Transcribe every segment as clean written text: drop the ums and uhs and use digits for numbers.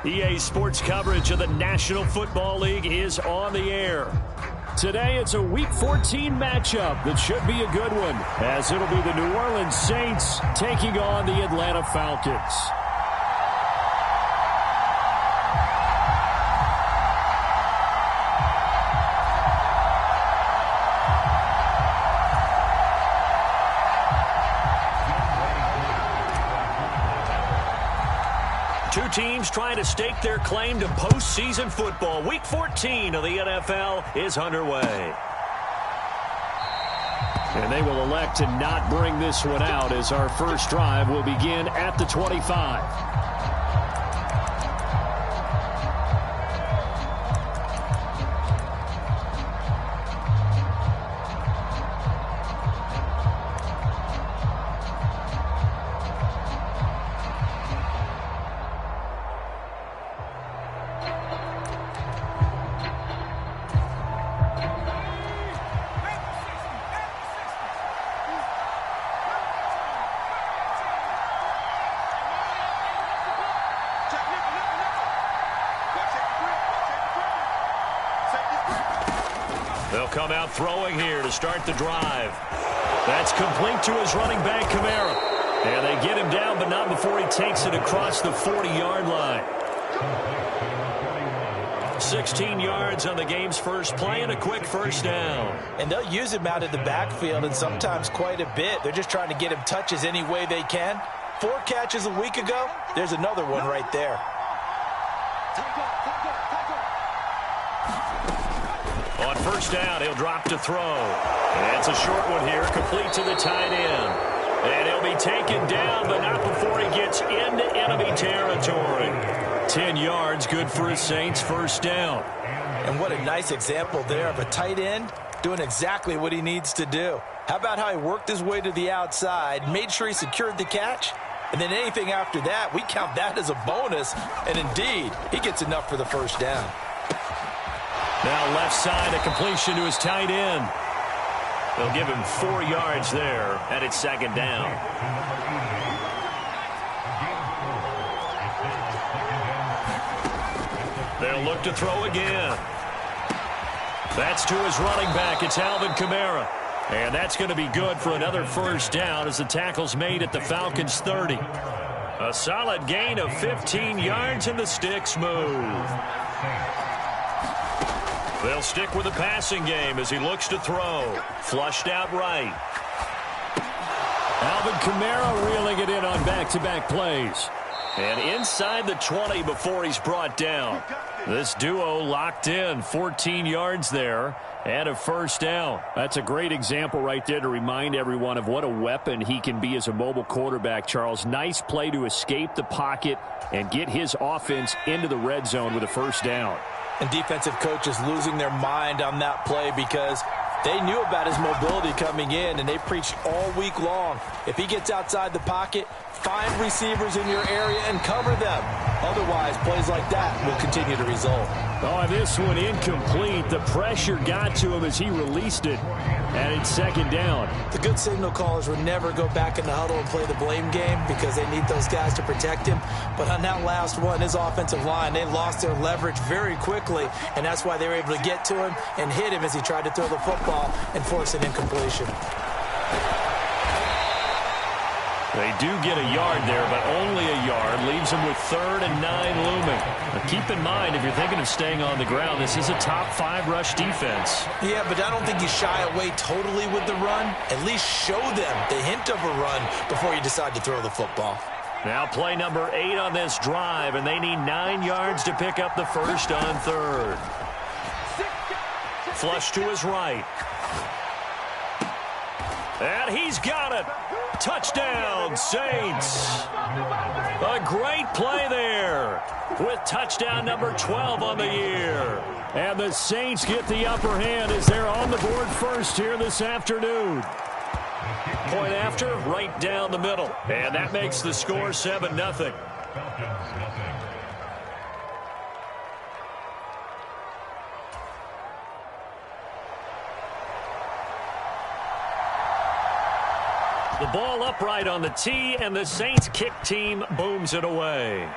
EA Sports coverage of the National Football League is on the air. Today, it's a Week 14 matchup that should be a good one, as it'll be the New Orleans Saints taking on the Atlanta Falcons. Two teams trying to stake their claim to postseason football. Week 14 of the NFL is underway. And they will elect to not bring this one out as our first drive will begin at the 25. They'll come out throwing here to start the drive. That's complete to his running back, Kamara. And they get him down, but not before he takes it across the 40-yard line. 16 yards on the game's first play and a quick first down. And they'll use him out of the backfield, and sometimes quite a bit. They're just trying to get him touches any way they can. 4 catches a week ago. There's another one right there. On first down, he'll drop to throw. And it's a short one here, complete to the tight end. And he'll be taken down, but not before he gets into enemy territory. 10 yards, good for his Saints, first down. And what a nice example there of a tight end doing exactly what he needs to do. How about how he worked his way to the outside, made sure he secured the catch, and then anything after that, we count that as a bonus. And indeed, he gets enough for the first down. Now left side, a completion to his tight end. They'll give him 4 yards there, and it's second down. They'll look to throw again. That's to his running back. It's Alvin Kamara. And that's going to be good for another first down as the tackle's made at the Falcons' 30. A solid gain of 15 yards, and the sticks move. They'll stick with the passing game as he looks to throw. Flushed out right. Alvin Kamara reeling it in on back-to-back plays. And inside the 20 before he's brought down. This duo locked in, 14 yards there, and a first down. That's a great example right there to remind everyone of what a weapon he can be as a mobile quarterback, Charles. Nice play to escape the pocket and get his offense into the red zone with a first down. And defensive coaches losing their mind on that play because they knew about his mobility coming in, and they preached all week long. If he gets outside the pocket, find receivers in your area and cover them. Otherwise, plays like that will continue to result. Oh, this one incomplete. The pressure got to him as he released it, and it's second down. The good signal callers would never go back in the huddle and play the blame game because they need those guys to protect him. But on that last one, his offensive line, they lost their leverage very quickly, and that's why they were able to get to him and hit him as he tried to throw the football and force an incompletion. They do get a yard there, but only a yard. Leaves them with 3rd and 9 looming. Now keep in mind, if you're thinking of staying on the ground, this is a top 5 rush defense. Yeah, but I don't think you shy away totally with the run. At least show them the hint of a run before you decide to throw the football. Now play number 8 on this drive, and they need 9 yards to pick up the first on 3rd. Flush to his right. And he's got it. Touchdown, Saints. A great play there with touchdown number 12 on the year. And the Saints get the upper hand as they're on the board first here this afternoon. Point after, right down the middle. And that makes the score 7-0. The ball upright on the tee, and the Saints kick team booms it away.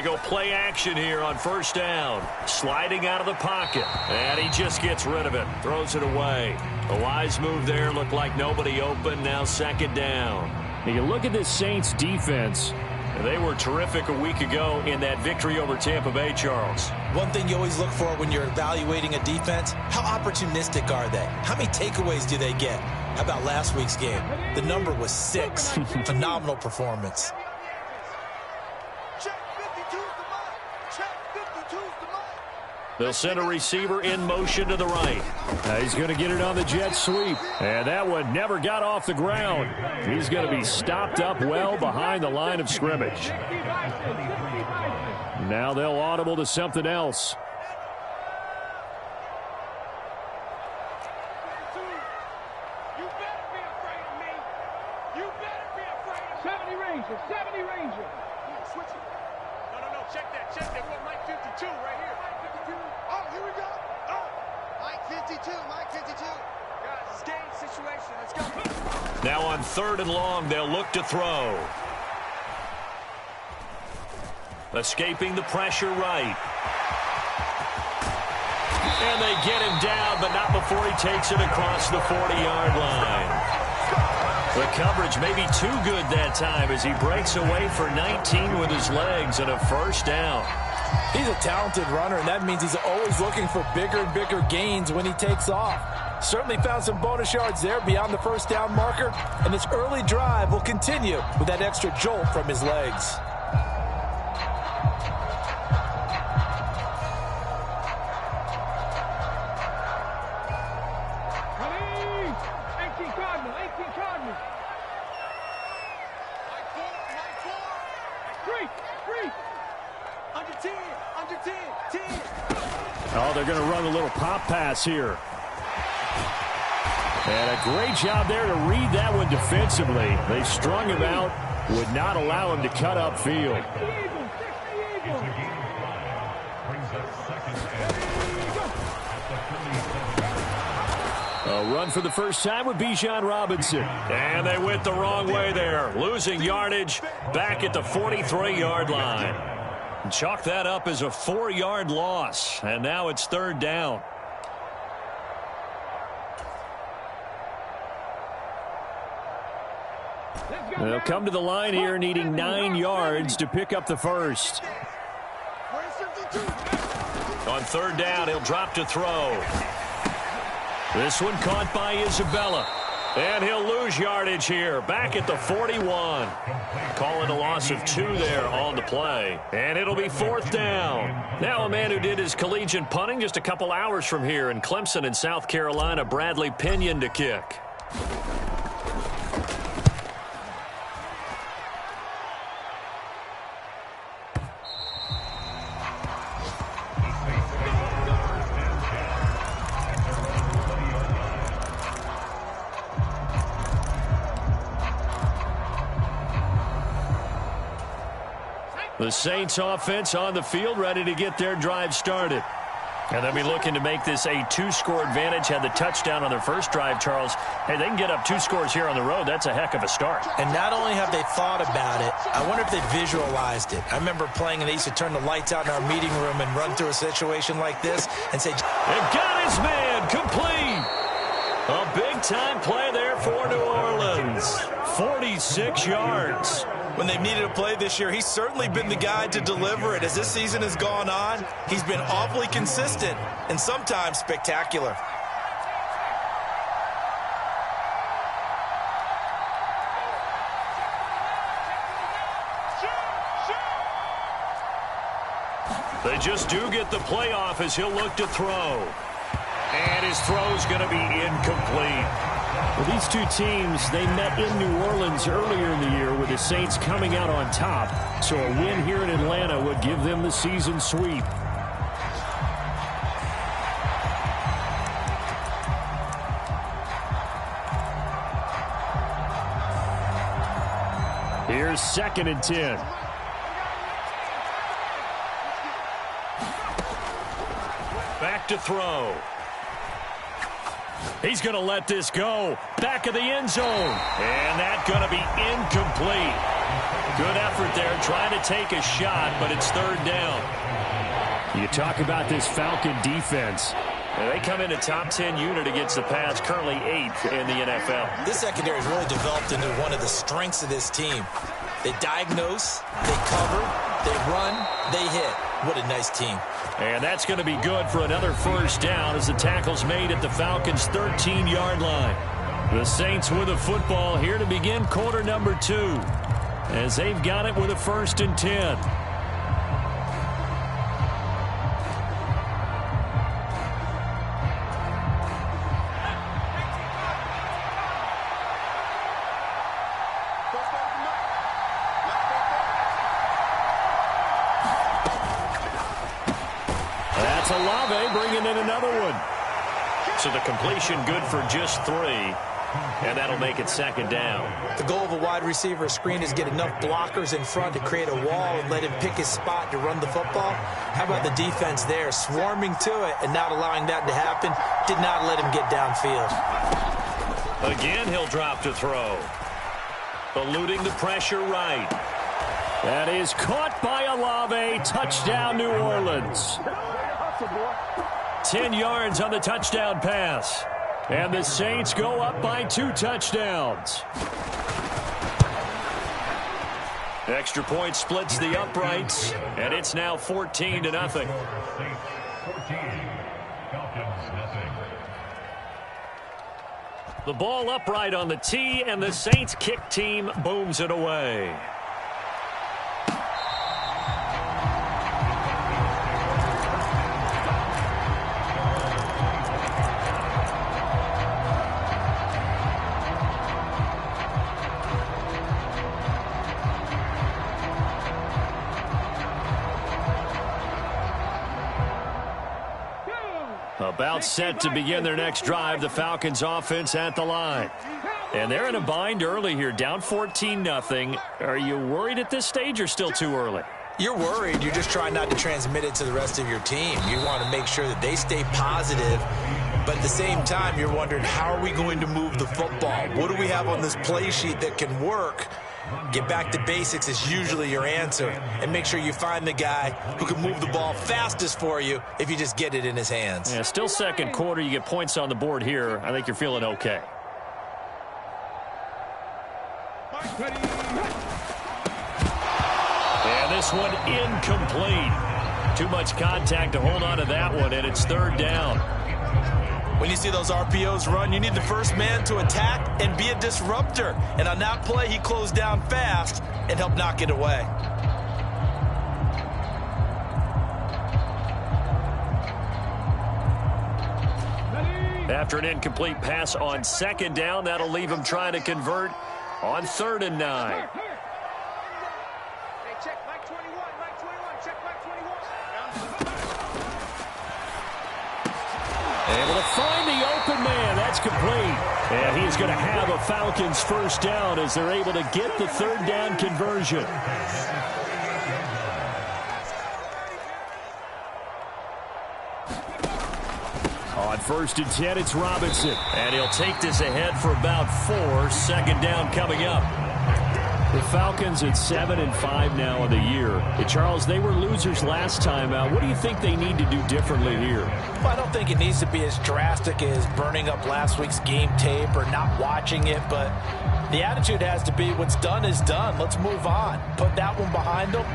go play action here on first down. Sliding out of the pocket. And he just gets rid of it. Throws it away. A wise move there. Looked like nobody open. Now second down. You look at this Saints defense. They were terrific a week ago in that victory over Tampa Bay, Charles. One thing you always look for when you're evaluating a defense, how opportunistic are they? How many takeaways do they get? How about last week's game? The number was 6. Phenomenal performance. They'll send a receiver in motion to the right. He's going to get it on the jet sweep. And that one never got off the ground. He's going to be stopped up well behind the line of scrimmage. Now they'll audible to something else. Now on 3rd and long, they'll look to throw. Escaping the pressure right. And they get him down, but not before he takes it across the 40-yard line. The coverage may be too good that time as he breaks away for 19 with his legs and a first down. He's a talented runner, and that means he's always looking for bigger and bigger gains when he takes off. Certainly found some bonus yards there beyond the first down marker, and this early drive will continue with that extra jolt from his legs. Oh, they're going to run a little pop pass here. And a great job there to read that one defensively. They strung him out, would not allow him to cut upfield. A run for the first time with Bijan Robinson. And they went the wrong way there. Losing yardage back at the 43-yard line. Chalk that up as a 4-yard loss. And now it's 3rd down. They'll come to the line here needing 9 yards to pick up the first. On 3rd down, he'll drop to throw. This one caught by Isabella. And he'll lose yardage here. Back at the 41. Call it a loss of 2 there on the play. And it'll be 4th down. Now a man who did his collegiate punting just a couple hours from here in Clemson in South Carolina, Bradley Pinion to kick. The Saints offense on the field, ready to get their drive started. And they'll be looking to make this a 2-score advantage. Had the touchdown on their first drive, Charles. Hey, they can get up 2 scores here on the road. That's a heck of a start. And not only have they thought about it, I wonder if they visualized it. I remember playing, and they used to turn the lights out in our meeting room and run through a situation like this and say, and got his man complete. A big-time play there for New Orleans. 46 yards. When they've needed a play this year, he's certainly been the guy to deliver it. As this season has gone on, he's been awfully consistent and sometimes spectacular. They just do get the playoff as he'll look to throw. And his throw's going to be incomplete. Well, these two teams, they met in New Orleans earlier in the year with the Saints coming out on top. So a win here in Atlanta would give them the season sweep. Here's 2nd and 10. Back to throw. He's going to let this go. Back of the end zone. And that's going to be incomplete. Good effort there, trying to take a shot, but it's third down. You talk about this Falcon defense. They come in a top 10 unit against the pass, currently 8th in the NFL. This secondary has really developed into one of the strengths of this team. They diagnose, they cover, they run, they hit. What a nice team. And that's going to be good for another first down as the tackle's made at the Falcons' 13-yard line. The Saints with the football here to begin quarter number 2 as they've got it with a 1st and 10. That's Olave bringing in another one. So the completion good for just 3, and that'll make it 2nd down. The goal of a wide receiver screen is get enough blockers in front to create a wall and let him pick his spot to run the football. How about the defense there, swarming to it and not allowing that to happen? Did not let him get downfield. Again, he'll drop to throw. Eluding the pressure right. That is caught by Olave. Touchdown, New Orleans. 10 yards on the touchdown pass. And the Saints go up by 2 touchdowns. Extra point splits the uprights, and it's now 14-0. The ball upright on the tee, and the Saints kick team booms it away. About set to begin their next drive, the Falcons offense at the line. And they're in a bind early here, down 14-0. Are you worried at this stage or still too early? You're worried. You're just trying not to transmit it to the rest of your team. You want to make sure that they stay positive. But at the same time, you're wondering, how are we going to move the football? What do we have on this play sheet that can work? Get back to basics is usually your answer. And make sure you find the guy who can move the ball fastest for you if you just get it in his hands. Yeah, still second quarter. You get points on the board here. I think you're feeling okay. And this one incomplete. Too much contact to hold on to that one, and it's 3rd down. When you see those RPOs run, you need the first man to attack and be a disruptor. And on that play, he closed down fast and helped knock it away. After an incomplete pass on 2nd down, that'll leave him trying to convert on 3rd and 9. Able to find the open man. That's complete. And he's going to have a Falcons first down as they're able to get the 3rd down conversion. On 1st and 10, it's Robinson. And he'll take this ahead for about 4. 2nd down coming up. The Falcons at 7-5 now in the year. Hey, Charles, they were losers last time out. What do you think they need to do differently here? Well, I don't think it needs to be as drastic as burning up last week's game tape or not watching it, but the attitude has to be what's done is done. Let's move on. Put that one behind them,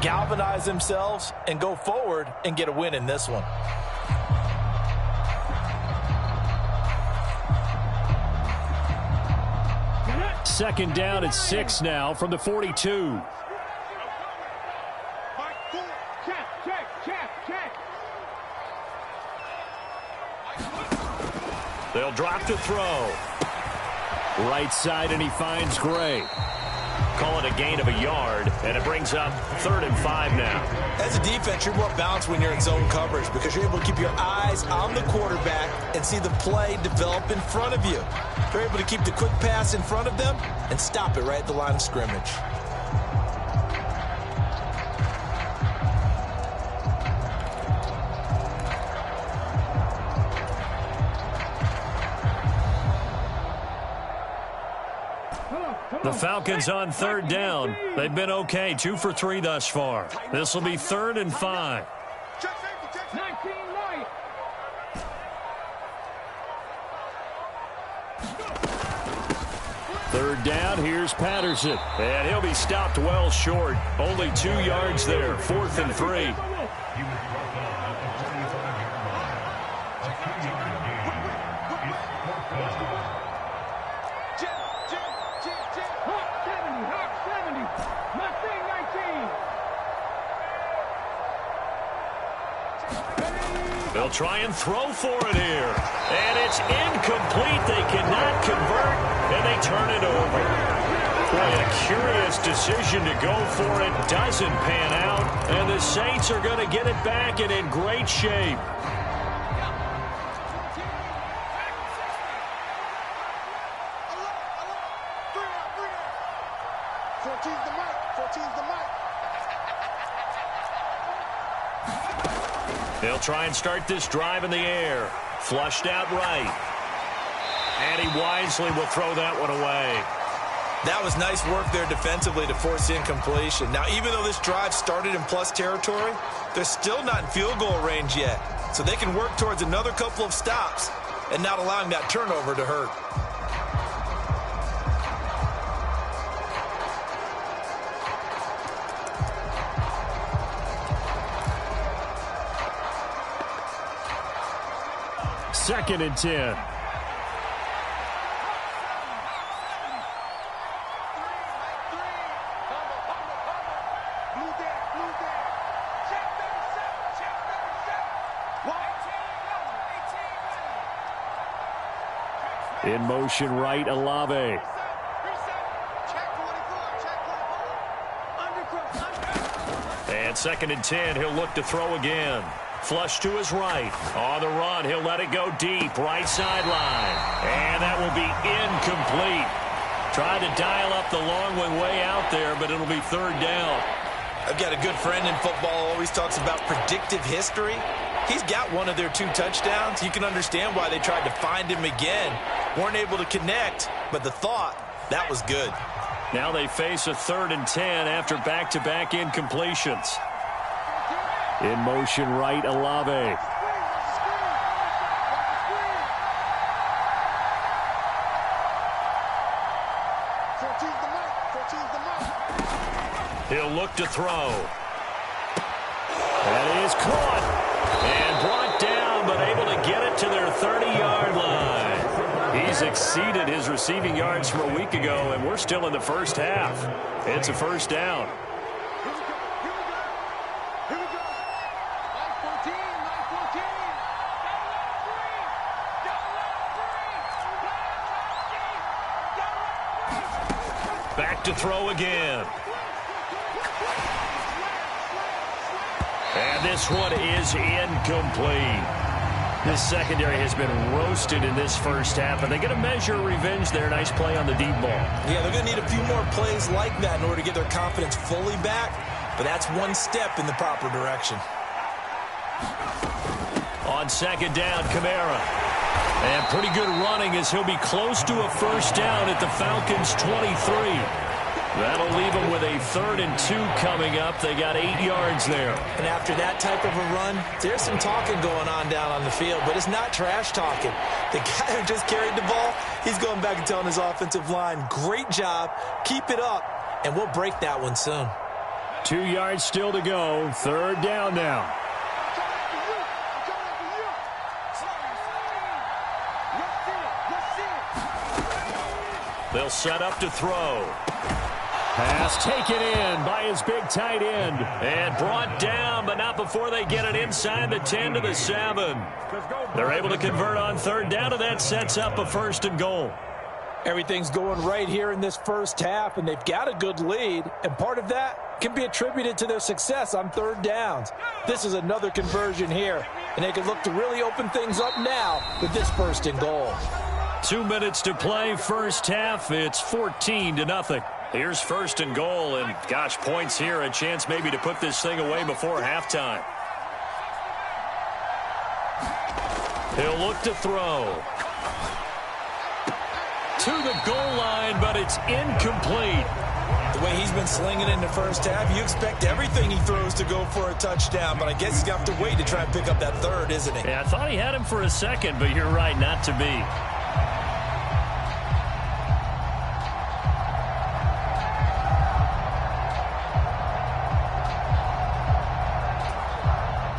galvanize themselves, and go forward and get a win in this one. Second down at 6 now from the 42. They'll drop to throw. Right side, and he finds Gray. Call it a gain of a yard, and it brings up 3rd and 5 now. As a defense, you're more balanced when you're in zone coverage because you're able to keep your eyes on the quarterback and see the play develop in front of you. You're able to keep the quick pass in front of them and stop it right at the line of scrimmage. The Falcons on third down. They've been okay, 2 for 3 thus far. This will be 3rd and 5. Third down, here's Patterson. And he'll be stopped well short. Only 2 yards there, 4th and 3. They'll try and throw for it here. And it's incomplete. They cannot convert, and they turn it over. Boy, a curious decision to go for it. Doesn't pan out, and the Saints are going to get it back and in great shape. They'll try and start this drive in the air. Flushed out right. And he wisely will throw that one away. That was nice work there defensively to force incompletion. Now, even though this drive started in plus territory, they're still not in field goal range yet. So they can work towards another couple of stops and not allowing that turnover to hurt. Second and 10. In motion right, Olave. And 2nd and 10, he'll look to throw again. Flush to his right. On the run, he'll let it go deep. Right sideline. And that will be incomplete. Trying to dial up the long one way out there, but it'll be 3rd down. I've got a good friend in football, always talks about predictive history. He's got one of their 2 touchdowns. You can understand why they tried to find him again. Weren't able to connect, but the thought, that was good. Now they face a 3rd and 10 after back-to-back incompletions. In motion right, Olave. He'll look to throw. That is caught. And brought down, but able to get it to their 30-yard line. He's exceeded his receiving yards from a week ago, and we're still in the first half. It's a 1st down. Back to throw again. And this one is incomplete. This secondary has been roasted in this first half, and they're going to measure revenge there. Nice play on the deep ball. Yeah, they're going to need a few more plays like that in order to get their confidence fully back, but that's one step in the proper direction. On 2nd down, Kamara. And pretty good running as he'll be close to a 1st down at the Falcons' 23. That'll leave them with a 3rd and 2 coming up. They got 8 yards there. And after that type of a run, there's some talking going on down on the field, but it's not trash talking. The guy who just carried the ball, he's going back and telling his offensive line, great job, keep it up, and we'll break that one soon. 2 yards still to go. 3rd down now. They'll set up to throw. Pass taken in by his big tight end. And brought down, but not before they get it inside the 10 to the 7. They're able to convert on 3rd down, and that sets up a 1st and goal. Everything's going right here in this first half, and they've got a good lead, and part of that can be attributed to their success on 3rd downs. This is another conversion here, and they can look to really open things up now with this 1st and goal. 2 minutes to play, first half. It's 14-0. Here's 1st and goal, and gosh, points here, a chance maybe to put this thing away before halftime. He'll look to throw. to the goal line, but it's incomplete. The way he's been slinging in the first half, you expect everything he throws to go for a touchdown, but I guess he's going to have to wait to try and pick up that third, isn't he? Yeah, I thought he had him for a second, but you're right, not to be.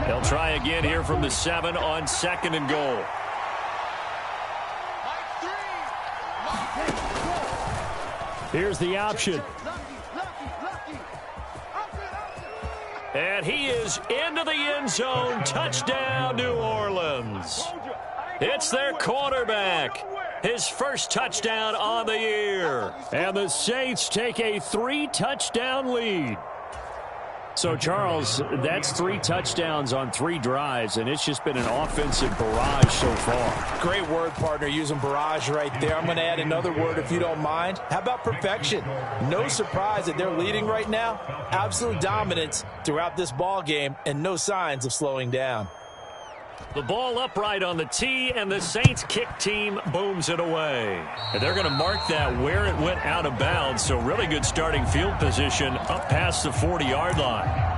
They'll try again here from the 7 on 2nd and goal. Here's the option. And he is into the end zone. Touchdown, New Orleans. It's their quarterback. His first touchdown on the year. And the Saints take a 3-touchdown lead. So, Charles, that's 3 touchdowns on 3 drives, and it's just been an offensive barrage so far. Great word, partner, using barrage right there. I'm going to add another word if you don't mind. How about perfection? No surprise that they're leading right now. Absolute dominance throughout this ball game and no signs of slowing down. The ball upright on the tee, and the Saints kick team booms it away. And they're going to mark that where it went out of bounds, so really good starting field position up past the 40-yard line.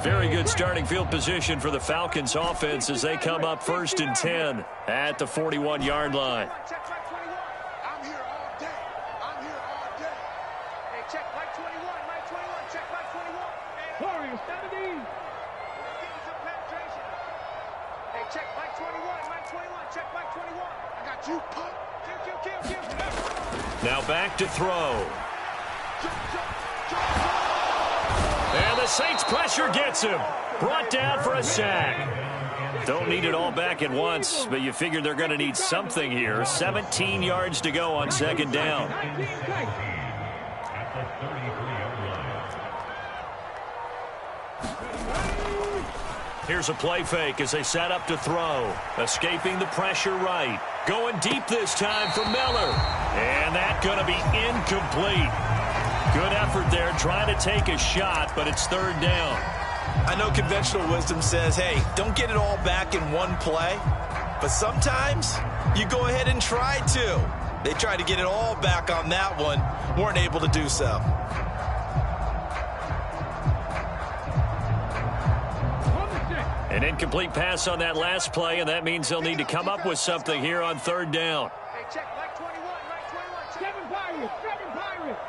Very good starting field position for the Falcons offense as they come up 1st and 10 at the 41-yard line. I'm here all day. I'm here all day. Hey, check Mike 21, Mike 21, check Mike 21. Warriors, down to these. Give me some penetration. Hey, check Mike 21, Mike 21, check Mike 21. I got you, punk. Kill. Now back to throw. And the Saints pressure gets him. Brought down for a sack. Don't need it all back at once, but you figure they're going to need something here. 17 yards to go on 2nd down. Here's a play fake as they set up to throw. Escaping the pressure right. Going deep this time for Miller. And that's going to be incomplete. Good effort there, trying to take a shot, but it's 3rd down. I know conventional wisdom says, hey, don't get it all back in one play. But sometimes you go ahead and try to. They tried to get it all back on that one, weren't able to do so. An incomplete pass on that last play, and that means they'll need to come up with something here on 3rd down. Hey, check Mike 21, Mike 21, check. 7 Pirates, 7 Pirates.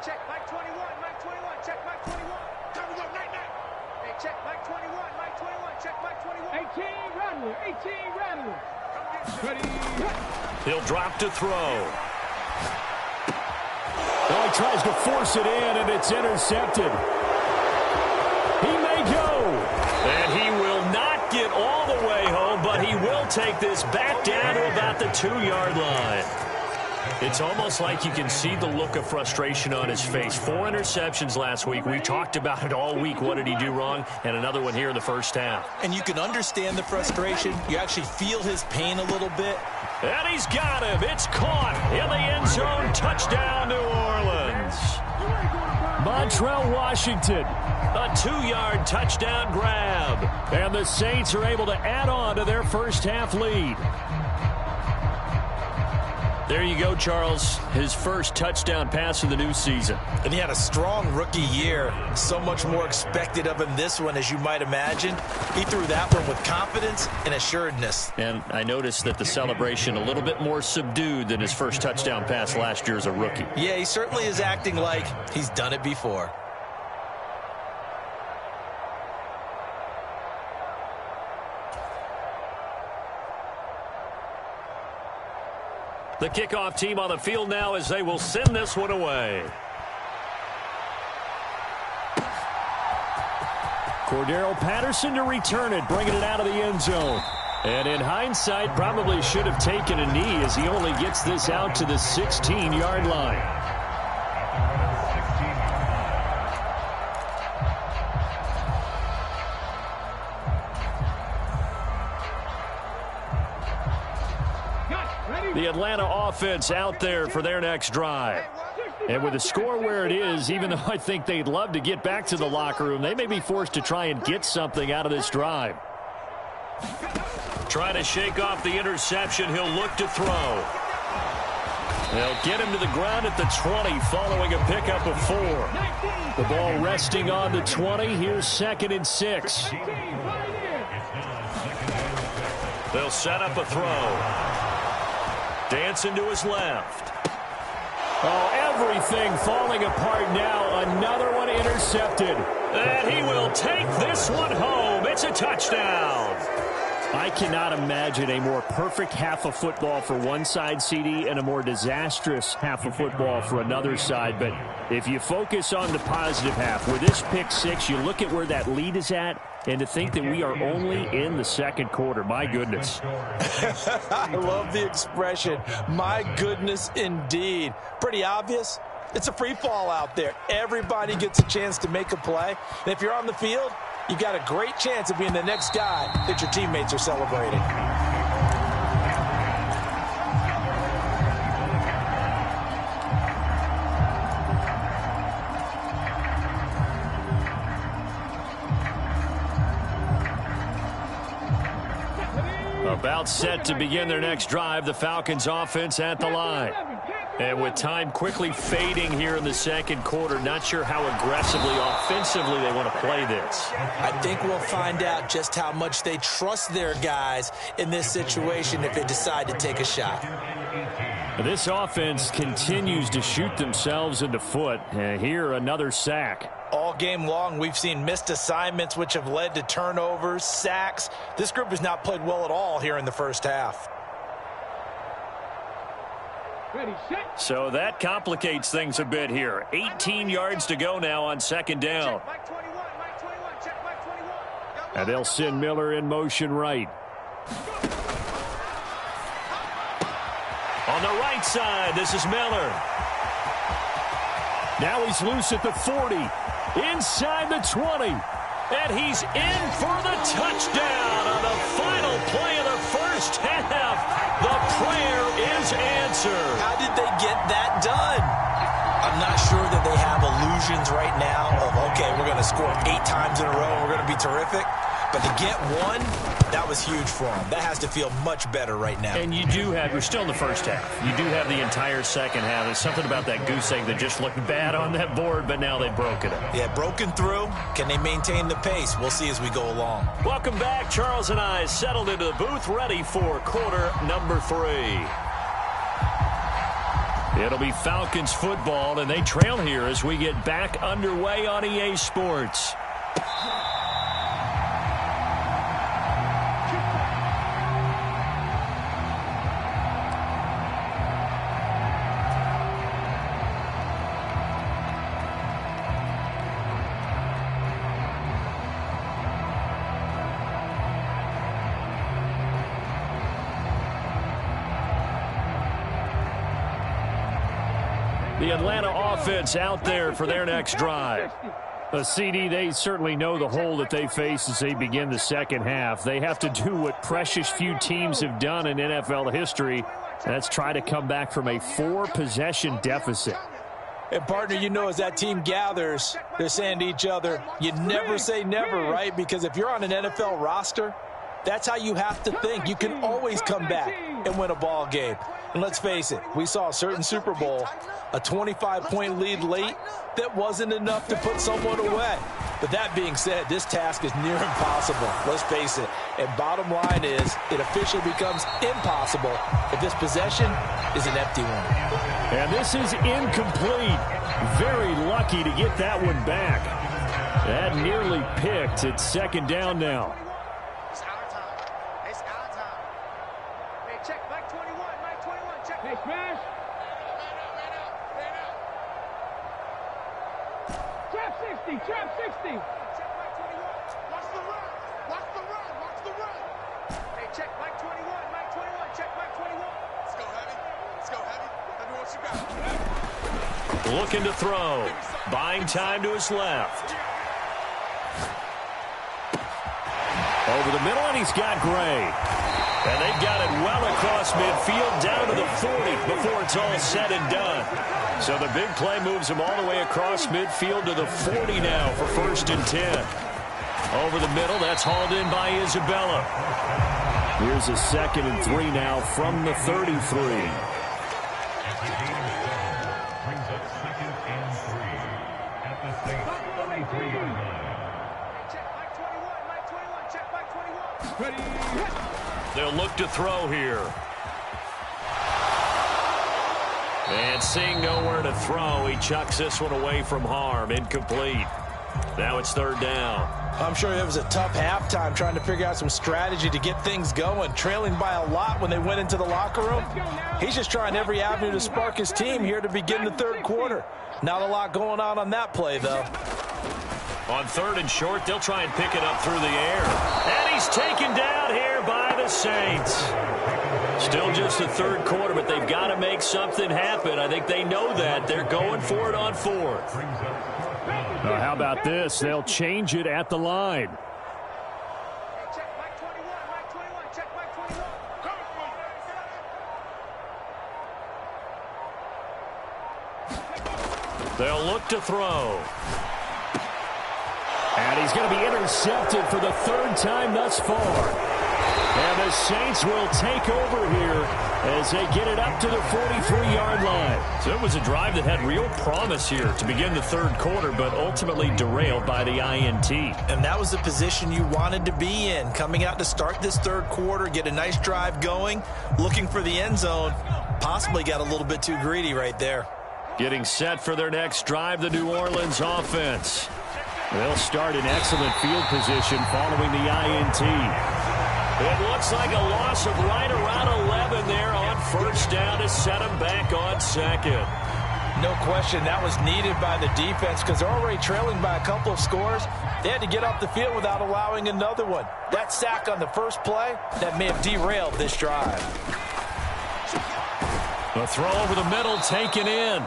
Check Mike 21, Mike 21, check Mike 21. Time to go, night. Hey, check Mike 21, Mike 21, check Mike 21. 18 Rattler. Ready. He'll drop to throw. Well, he tries to force it in, and it's intercepted. He may go. And he will not get all the way home, but he will take this back down to about the 2-yard line. It's almost like you can see the look of frustration on his face. 4 interceptions last week. We talked about it all week. What did he do wrong? And another one here in the first half. And you can understand the frustration. You actually feel his pain a little bit. And he's got him. It's caught in the end zone. Touchdown, New Orleans. Montrell Washington. A 2-yard touchdown grab. And the Saints are able to add on to their first half lead. There you go, Charles. His first touchdown pass of the new season. And he had a strong rookie year. So much more expected of him this one, as you might imagine. He threw that one with confidence and assuredness. And I noticed that the celebration a little bit more subdued than his first touchdown pass last year as a rookie. Yeah, he certainly is acting like he's done it before. The kickoff team on the field now as they will send this one away. Cordero Patterson to return it, bringing it out of the end zone. And in hindsight, probably should have taken a knee as he only gets this out to the 16-yard line. The Atlanta offense out there for their next drive. And with the score where it is, even though I think they'd love to get back to the locker room, they may be forced to try and get something out of this drive. Trying to shake off the interception. He'll look to throw. They'll get him to the ground at the 20 following a pickup of 4. The ball resting on the 20. Here's 2nd and 6. They'll set up a throw. Dancing to his left. Oh, everything falling apart now. Another one intercepted. And he will take this one home. It's a touchdown. I cannot imagine a more perfect half of football for one side, CD, and a more disastrous half of football for another side. But if you focus on the positive half, with this pick 6, you look at where that lead is at, and to think that we are only in the 2nd quarter. My goodness. I love the expression, my goodness indeed. Pretty obvious. It's a free fall out there. Everybody gets a chance to make a play. And if you're on the field, you've got a great chance of being the next guy that your teammates are celebrating. About set to begin their next drive, the Falcons offense at the line. And with time quickly fading here in the 2nd quarter, not sure how aggressively, offensively they want to play this. I think we'll find out just how much they trust their guys in this situation if they decide to take a shot. This offense continues to shoot themselves in the foot. Here, another sack. All game long, we've seen missed assignments, which have led to turnovers, sacks. This group has not played well at all here in the first half. So that complicates things a bit here. 18 yards to go now on 2nd down. And they'll send Miller in motion right. On the right side, this is Miller. Now he's loose at the 40. Inside the 20. And he's in for the touchdown on the final play of the first half. The prayer is answered. How did they get that done? I'm not sure that they have illusions right now of, okay, we're going to score 8 times in a row and we're going to be terrific. But to get one, that was huge for them. That has to feel much better right now. And you do have, you're still in the first half. You do have the entire second half. There's something about that goose egg that just looked bad on that board, but now they've broken it. Yeah, broken through. Can they maintain the pace? We'll see as we go along. Welcome back. Charles and I settled into the booth, ready for quarter number 3. It'll be Falcons football, and they trail here as we get back underway on EA Sports. The Atlanta offense out there for their next drive. CD, they certainly know the hole that they face as they begin the second half. They have to do what precious few teams have done in NFL history. That's try to come back from a 4-possession deficit. And, partner, you know, as that team gathers, they're saying to each other, you never say never, right? Because if you're on an NFL roster, that's how you have to think. You can always come back and win a ball game. And let's face it, we saw a certain Super Bowl, a 25-point lead late that wasn't enough to put someone away. But that being said, this task is near impossible. Let's face it. And bottom line is, it officially becomes impossible if this possession is an empty one. And this is incomplete. Very lucky to get that one back. That nearly picked. It's 2nd down now. It's our time. It's our time. Hey, check. Mike 21. Mike 21. Check. Hey, smash. Trap 60. Trap 60. Check Mike 21. Watch the run. Watch the run. Watch the run. Hey, check Looking to throw. Buying time to his left. Over the middle, and he's got Gray. And they've got it well across midfield, down to the 40 before it's all said and done. So the big play moves him all the way across midfield to the 40 now for 1st and 10. Over the middle, that's hauled in by Isabella. Here's a 2nd and 3 now from the 33. They'll look to throw here. And seeing nowhere to throw, he chucks this one away from harm. Incomplete. Now it's 3rd down. I'm sure it was a tough halftime trying to figure out some strategy to get things going. Trailing by a lot when they went into the locker room. He's just trying every avenue to spark his team here to begin the 3rd quarter. Not a lot going on that play, though. On 3rd and short, they'll try and pick it up through the air. And he's taken down here by the Saints. Still just the 3rd quarter, but they've got to make something happen. I think they know that. They're going for it on 4th. Now, how about this? They'll change it at the line. They'll look to throw. And he's going to be intercepted for the 3rd time thus far. And the Saints will take over here as they get it up to the 43-yard line. So it was a drive that had real promise here to begin the 3rd quarter, but ultimately derailed by the INT. And that was the position you wanted to be in. Coming out to start this 3rd quarter, get a nice drive going, looking for the end zone. Possibly got a little bit too greedy right there. Getting set for their next drive, the New Orleans offense. They'll start in excellent field position following the INT. It looks like a loss of right around 11 there on 1st down to set them back on 2nd. No question that was needed by the defense because they're already trailing by a couple of scores. They had to get off the field without allowing another one. That sack on the first play, that may have derailed this drive. A throw over the middle taken in.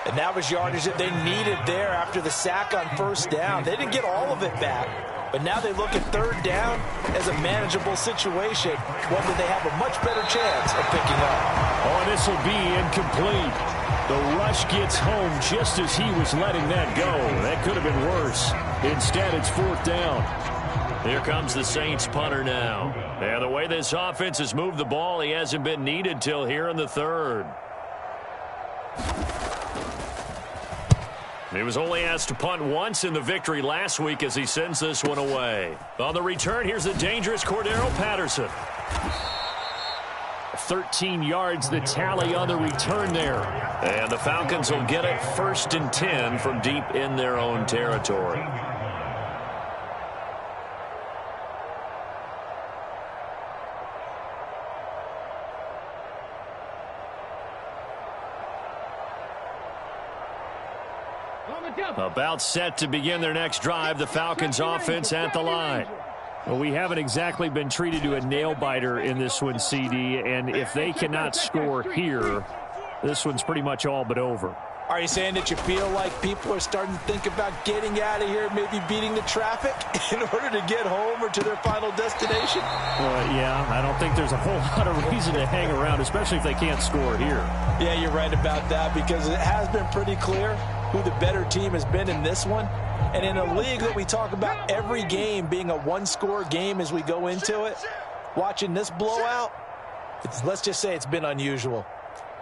And that was yardage that they needed there after the sack on 1st down. They didn't get all of it back, but now they look at 3rd down as a manageable situation, one that they have a much better chance of picking up. Oh, and this will be incomplete. The rush gets home just as he was letting that go. That could have been worse. Instead, it's 4th down. Here comes the Saints punter now. And the way this offense has moved the ball, he hasn't been needed till here in the 3rd. He was only asked to punt once in the victory last week as he sends this one away. On the return, here's the dangerous Cordero Patterson. 13 yards, the tally on the return there. And the Falcons will get it 1st and 10 from deep in their own territory. About set to begin their next drive, the Falcons offense at the line. Well, we haven't exactly been treated to a nail-biter in this one, CD, and if they cannot score here, this one's pretty much all but over. Are you saying that you feel like people are starting to think about getting out of here, maybe beating the traffic in order to get home or to their final destination? Yeah, I don't think there's a whole lot of reason to hang around, especially if they can't score here. Yeah, you're right about that because it has been pretty clear who the better team has been in this one. And in a league that we talk about every game being a one-score game as we go into it, watching this blowout, let's just say it's been unusual.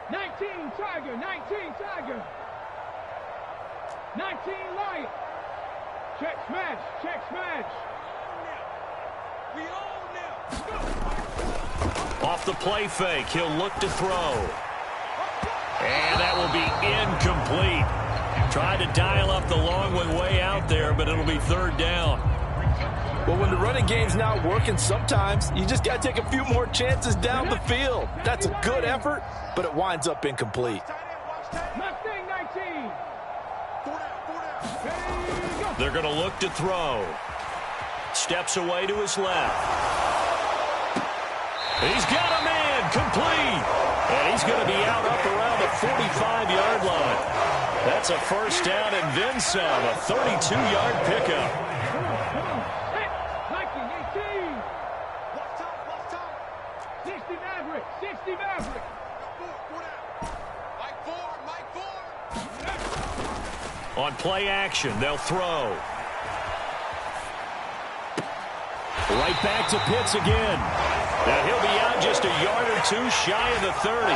19 Tiger, 19 Tiger. 19 Lion. Check smash, check smash. We own now. Off the play fake, he'll look to throw. And that will be incomplete. Tried to dial up the long one way out there, but it'll be 3rd down. Well, when the running game's not working, sometimes you just got to take a few more chances down the field. That's a good effort, but it winds up incomplete. Mustang 19. They're going to look to throw. Steps away to his left. He's got a man complete. And he's going to be out up around the 45-yard line. That's a first down and then some, a 32-yard pickup. Hey, Nike 18. What's up? 60 Maverick. 60 Maverick. Mike Ford. On play action, they'll throw. Right back to Pitts again. Now he'll be out just a yard or two shy of the 30.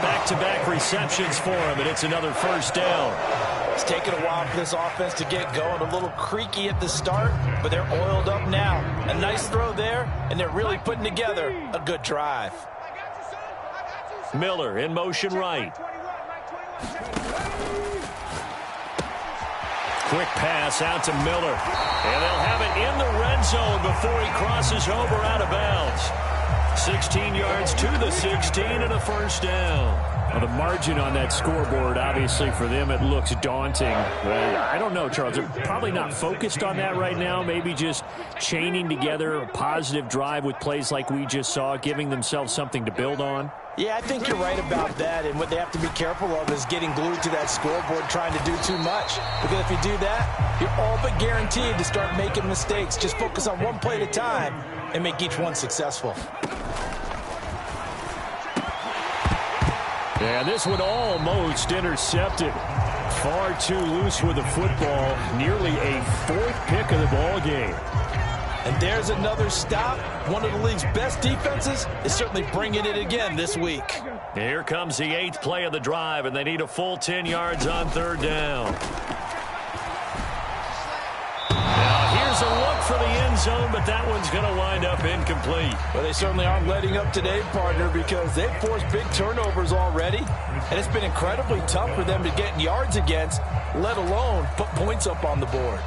Back-to-back receptions for him, and it's another first down. It's taken a while for this offense to get going. A little creaky at the start, but they're oiled up now. A nice throw there, and they're really putting together a good drive. Miller in motion right. Quick pass out to Miller. And they'll have it in the red zone before he crosses over out of bounds. 16 yards to the 16 and a first down. Well, the margin on that scoreboard, obviously, for them, it looks daunting. I don't know, Charles. They're probably not focused on that right now. Maybe just chaining together a positive drive with plays like we just saw, giving themselves something to build on. Yeah, I think you're right about that, and what they have to be careful of is getting glued to that scoreboard trying to do too much. Because if you do that, you're all but guaranteed to start making mistakes. Just focus on one play at a time and make each one successful. Yeah, this one almost intercepted. Far too loose with the football. Nearly a fourth pick of the ball game. And there's another stop. One of the league's best defenses is certainly bringing it again this week. Here comes the 8th play of the drive, and they need a full 10 yards on third down. Now here's a look for the end zone, but that one's going to wind up incomplete. Well, they certainly aren't letting up today, partner, because they've forced big turnovers already. And it's been incredibly tough for them to get yards against, let alone put points up on the board.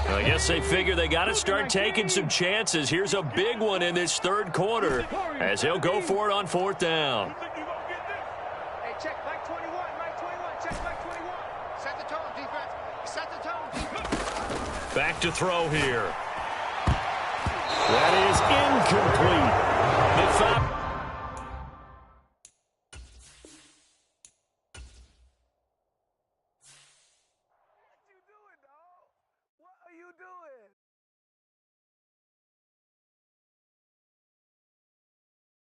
I guess they figure they got to start taking some chances. Here's a big one in this third quarter as he'll go for it on fourth down. Hey, check Mike 21. Check Mike 21. Set the tone, defense. Set the tone, defense. Back to throw here. That is incomplete. They found